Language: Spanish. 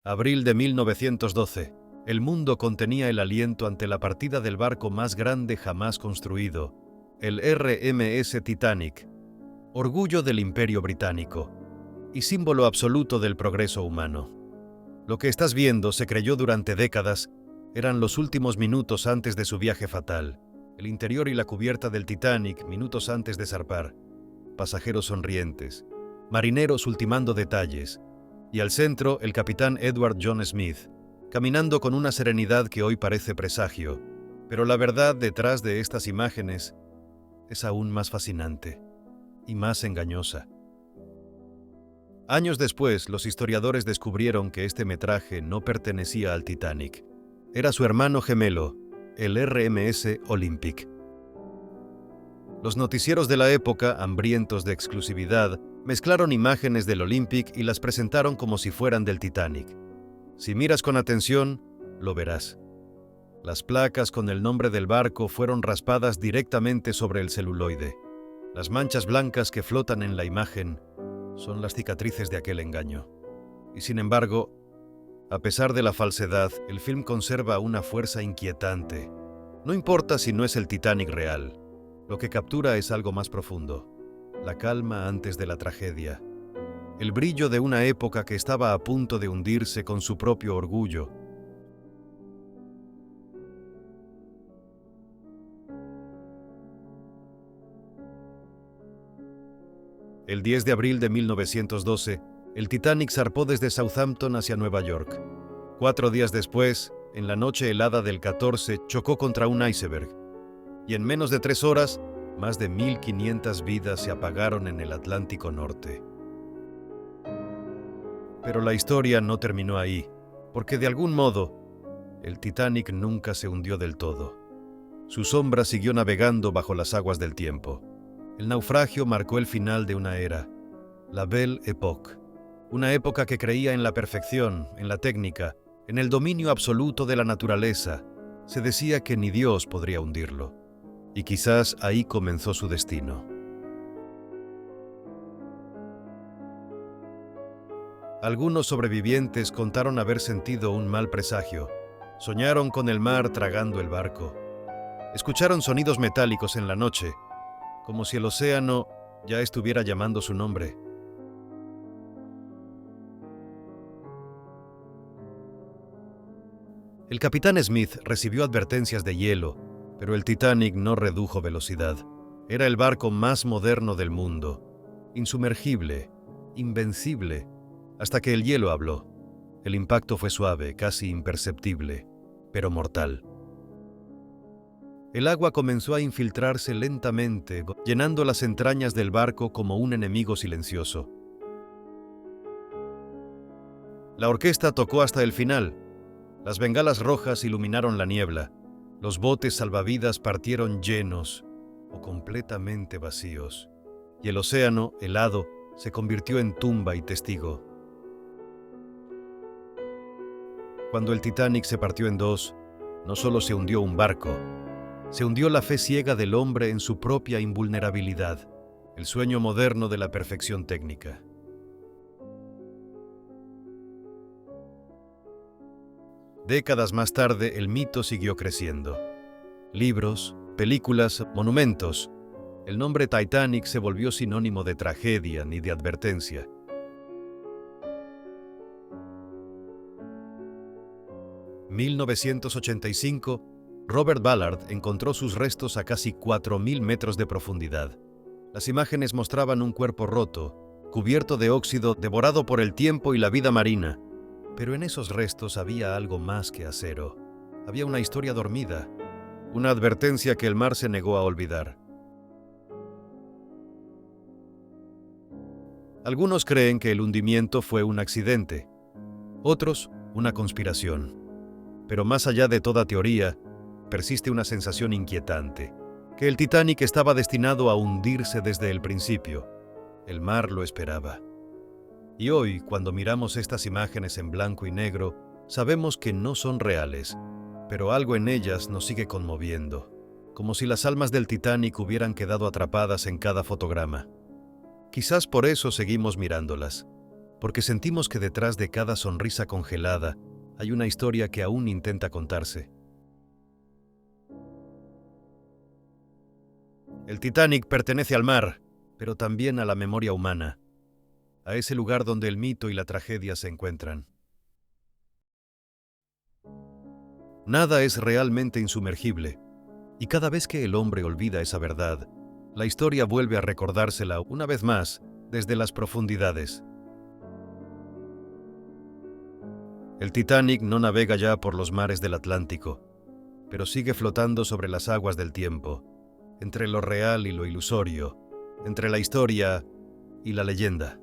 Abril de 1912. El mundo contenía el aliento ante la partida del barco más grande jamás construido, el RMS Titanic, orgullo del Imperio Británico y símbolo absoluto del progreso humano. Lo que estás viendo, se creyó durante décadas, eran los últimos minutos antes de su viaje fatal. El interior y la cubierta del Titanic minutos antes de zarpar. Pasajeros sonrientes, marineros ultimando detalles, y al centro el capitán Edward John Smith, caminando con una serenidad que hoy parece presagio. Pero la verdad detrás de estas imágenes es aún más fascinante y más engañosa. Años después, los historiadores descubrieron que este metraje no pertenecía al Titanic. Era su hermano gemelo, el RMS Olympic. Los noticieros de la época, hambrientos de exclusividad, mezclaron imágenes del Olympic y las presentaron como si fueran del Titanic. Si miras con atención, lo verás. Las placas con el nombre del barco fueron raspadas directamente sobre el celuloide. Las manchas blancas que flotan en la imagen son las cicatrices de aquel engaño. Y sin embargo, a pesar de la falsedad, el film conserva una fuerza inquietante. No importa si no es el Titanic real, lo que captura es algo más profundo: la calma antes de la tragedia, el brillo de una época que estaba a punto de hundirse con su propio orgullo. El 10 de abril de 1912, el Titanic zarpó desde Southampton hacia Nueva York. 4 días después, en la noche helada del 14, chocó contra un iceberg. Y en menos de 3 horas, más de 1.500 vidas se apagaron en el Atlántico Norte. Pero la historia no terminó ahí, porque de algún modo, el Titanic nunca se hundió del todo. Su sombra siguió navegando bajo las aguas del tiempo. El naufragio marcó el final de una era, la Belle Époque, una época que creía en la perfección, en la técnica, en el dominio absoluto de la naturaleza. Se decía que ni Dios podría hundirlo. Y quizás ahí comenzó su destino. Algunos sobrevivientes contaron haber sentido un mal presagio. Soñaron con el mar tragando el barco. Escucharon sonidos metálicos en la noche, como si el océano ya estuviera llamando su nombre. El capitán Smith recibió advertencias de hielo, pero el Titanic no redujo velocidad. Era el barco más moderno del mundo, insumergible, invencible, hasta que el hielo habló. El impacto fue suave, casi imperceptible, pero mortal. El agua comenzó a infiltrarse lentamente, llenando las entrañas del barco como un enemigo silencioso. La orquesta tocó hasta el final. Las bengalas rojas iluminaron la niebla. Los botes salvavidas partieron llenos o completamente vacíos. Y el océano, helado, se convirtió en tumba y testigo. Cuando el Titanic se partió en dos, no solo se hundió un barco, se hundió la fe ciega del hombre en su propia invulnerabilidad, el sueño moderno de la perfección técnica. Décadas más tarde, el mito siguió creciendo. Libros, películas, monumentos. El nombre Titanic se volvió sinónimo de tragedia ni de advertencia. En 1985, Robert Ballard encontró sus restos a casi 4.000 metros de profundidad. Las imágenes mostraban un cuerpo roto, cubierto de óxido, devorado por el tiempo y la vida marina. Pero en esos restos había algo más que acero. Había una historia dormida, una advertencia que el mar se negó a olvidar. Algunos creen que el hundimiento fue un accidente, otros una conspiración. Pero más allá de toda teoría, persiste una sensación inquietante, que el Titanic estaba destinado a hundirse desde el principio. El mar lo esperaba. Y hoy, cuando miramos estas imágenes en blanco y negro, sabemos que no son reales, pero algo en ellas nos sigue conmoviendo, como si las almas del Titanic hubieran quedado atrapadas en cada fotograma. Quizás por eso seguimos mirándolas, porque sentimos que detrás de cada sonrisa congelada hay una historia que aún intenta contarse. El Titanic pertenece al mar, pero también a la memoria humana, a ese lugar donde el mito y la tragedia se encuentran. Nada es realmente insumergible, y cada vez que el hombre olvida esa verdad, la historia vuelve a recordársela una vez más desde las profundidades. El Titanic no navega ya por los mares del Atlántico, pero sigue flotando sobre las aguas del tiempo, entre lo real y lo ilusorio, entre la historia y la leyenda.